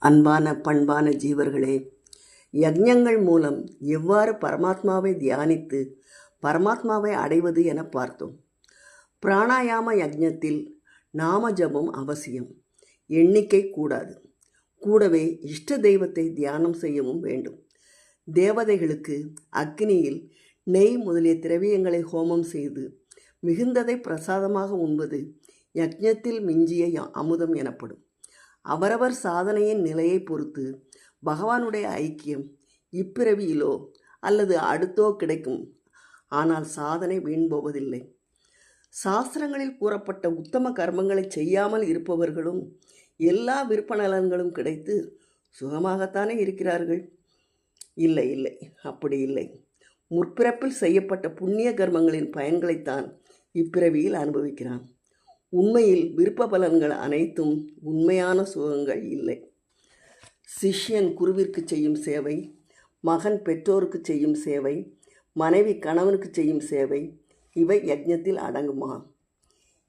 அன்பான பண்பான ஜீவர்களே, யஜ்ஞங்கள் மூலம் எவ்வாறு பரமாத்மாவை தியானித்து பரமாத்மாவை அடைவது என பார்த்தோம். பிராணாயாம யஜ்ஞத்தில் நாம ஜபம் அவசியம், எண்ணிக்கை கூடாது. கூடவே இஷ்ட தெய்வத்தை தியானம் செய்யவும் வேண்டும். தேவதைகளுக்கு அக்னியில் நெய் முதலிய திரவியங்களை ஹோமம் செய்து மிகுந்ததை பிரசாதமாக உண்பது யஜ்ஞத்தில் மிஞ்சிய அமுதம் எனப்படும். அவரவர் சாதனையின் நிலையை பொறுத்து பகவானுடைய ஐக்கியம் இப்பிறவியிலோ அல்லது அடுத்தோ கிடைக்கும். ஆனால் சாதனை வீண் போவதில்லை. சாஸ்திரங்களில் கூறப்பட்ட உத்தம கர்மங்களை செய்யாமல் இருப்பவர்களும் எல்லா விருப்ப நலன்களும் கிடைத்து சுகமாகத்தானே இருக்கிறார்கள். இல்லை இல்லை, அப்படி இல்லை. முற்பிறப்பில் செய்யப்பட்ட புண்ணிய கர்மங்களின் பயன்களைத்தான் இப்பிறவியில் அனுபவிக்கிறான். உண்மையில் விருப்ப பலன்கள் அனைத்தும் உண்மையான சுகங்கள் இல்லை. சிஷ்யன் குருவிற்கு செய்யும் சேவை, மகன் பெற்றோருக்கு செய்யும் சேவை, மனைவி கணவனுக்கு செய்யும் சேவை, இவை யஜ்ஞத்தில் அடங்குமா?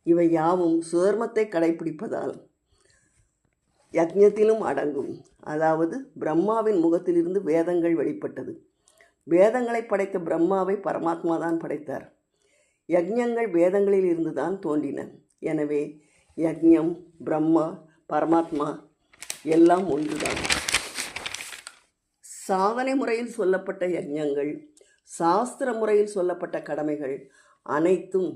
இவை யாவும் சுதர்மத்தை கடைபிடிப்பதால் யஜ்ஞத்திலும் அடங்கும். அதாவது பிரம்மாவின் முகத்திலிருந்து வேதங்கள் வெளிப்பட்டது. வேதங்களை படைத்த பிரம்மாவை பரமாத்மா தான் படைத்தார். யஜ்ஞங்கள் வேதங்களில் இருந்து தான் தோன்றின. எனவே யஜ்ஞம், பிரம்மா, பரமாத்மா எல்லாம் ஒன்றுதான். சாதனை முறையில் சொல்லப்பட்ட யஜ்ஞங்கள், சாஸ்திர முறையில் சொல்லப்பட்ட கடமைகள் அனைத்தும்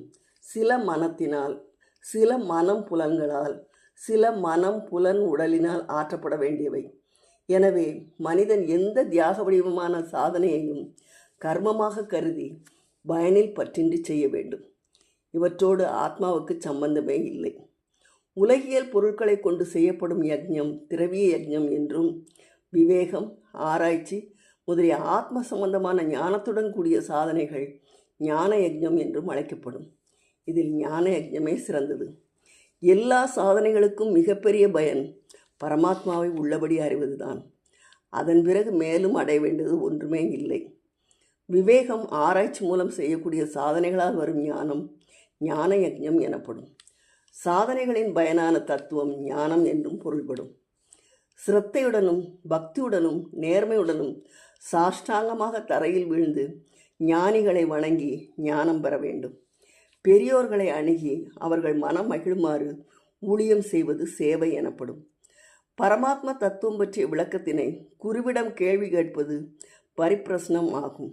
சில மனத்தினால், சில மனம் புலன்களால், சில மனம் புலன் உடலினால் ஆற்றப்பட வேண்டியவை. எனவே மனிதன் எந்த தியாக வடிவமான சாதனையையும் கர்மமாக கருதி பயனில் பற்றின்றி செய்ய வேண்டும். இவற்றோடு ஆத்மாவுக்கு சம்பந்தமே இல்லை. உலகியல் பொருட்களை கொண்டு செய்யப்படும் யஜ்ஞம் திரவிய யஜ்ஞம் என்றும், விவேகம், ஆராய்ச்சி முதலிய ஆத்ம சம்பந்தமான ஞானத்துடன் கூடிய சாதனைகள் ஞான யஜ்ஞம் என்றும் அழைக்கப்படும். இதில் ஞான யஜ்ஞமே சிறந்தது. எல்லா சாதனைகளுக்கும் மிகப்பெரிய பயன் பரமாத்மாவை உள்ளபடி அறிவதுதான். அதன் பிறகு மேலும் அடைய வேண்டியது ஒன்றுமே இல்லை. விவேகம், ஆராய்ச்சி மூலம் செய்யக்கூடிய சாதனைகளால் வரும் ஞானம் ஞான யஜ்ஞம் எனப்படும். சாதனைகளின் பயனான தத்துவம் ஞானம் என்றும் பொருள்படும். சிரத்தையுடனும் பக்தியுடனும் நேர்மையுடனும் சாஷ்டாங்கமாக தரையில் விழுந்து ஞானிகளை வணங்கி ஞானம் பெற வேண்டும். பெரியோர்களை அணுகி அவர்கள் மனம் மகிழுமாறு ஊழியம் செய்வது சேவை எனப்படும். பரமாத்ம தத்துவம் பற்றிய விளக்கத்தினை குருவிடம் கேள்வி கேட்பது பரிப்பிரசனம் ஆகும்.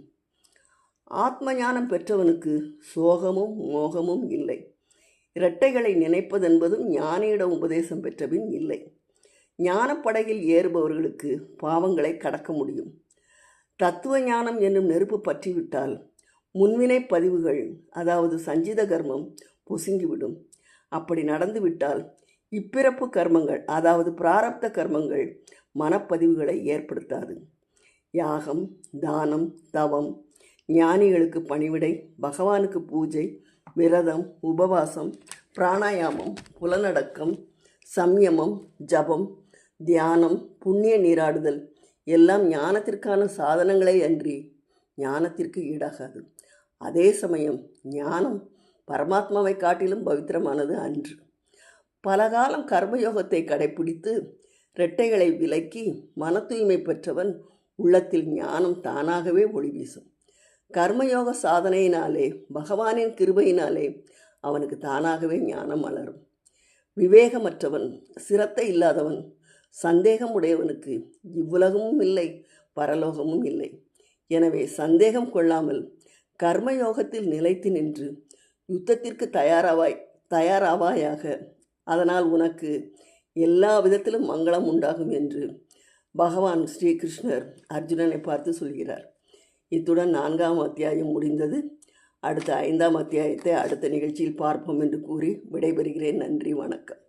ஆத்ம ஞானம் பெற்றவனுக்கு சோகமும் மோகமும் இல்லை. இரட்டைகளை நினைப்பதென்பதும் ஞானியிடம் உபதேசம் பெற்றபின் இல்லை. ஞானப்படகில் ஏறுபவர்களுக்கு பாவங்களை கடக்க முடியும். தத்துவ ஞானம் என்னும் நெருப்பு பற்றிவிட்டால் முன்வினை பதிவுகள், அதாவது சஞ்சித கர்மம் பொசுங்கிவிடும். அப்படி நடந்துவிட்டால் இப்பிறப்பு கர்மங்கள், அதாவது பிராரப்த கர்மங்கள் மனப்பதிவுகளை ஏற்படுத்தாது. யாகம், தானம், தவம், ஞானிகளுக்கு பணிவிடை, பகவானுக்கு பூஜை, விரதம், உபவாசம், பிராணாயாமம், புலனடக்கம், சம்யமம், ஜபம், தியானம், புண்ணிய நீராடுதல் எல்லாம் ஞானத்திற்கான சாதனங்களே அன்றி ஞானத்திற்கு ஈடாகாது. அதே சமயம் ஞானம் பரமாத்மாவை காட்டிலும் பவித்திரமானது அன்று. பலகாலம் கர்மயோகத்தை கடைப்பிடித்து இரட்டைகளை விலக்கி மன தூய்மை பெற்றவன் உள்ளத்தில் ஞானம் தானாகவே ஒளி வீசும். கர்மயோக சாதனையினாலே, பகவானின் கிருபையினாலே அவனுக்கு தானாகவே ஞானம் மலரும். விவேகமற்றவன், சிரத்தை இல்லாதவன், சந்தேகம் உடையவனுக்கு இவ்வுலகமும் இல்லை, பரலோகமும் இல்லை. எனவே சந்தேகம் கொள்ளாமல் கர்மயோகத்தில் நிலைத்து நின்று யுத்தத்திற்கு தயாராவாயாக. அதனால் உனக்கு எல்லா விதத்திலும் மங்களம் உண்டாகும் என்று பகவான் ஸ்ரீகிருஷ்ணர் அர்ஜுனனை பார்த்து சொல்கிறார். இத்துடன் 4ஆம் அத்தியாயம் முடிந்தது. அடுத்த 5ஆம் அத்தியாயத்தை அடுத்த நிகழ்ச்சியில் பார்ப்போம் என்று கூறி விடைபெறுகிறேன். நன்றி, வணக்கம்.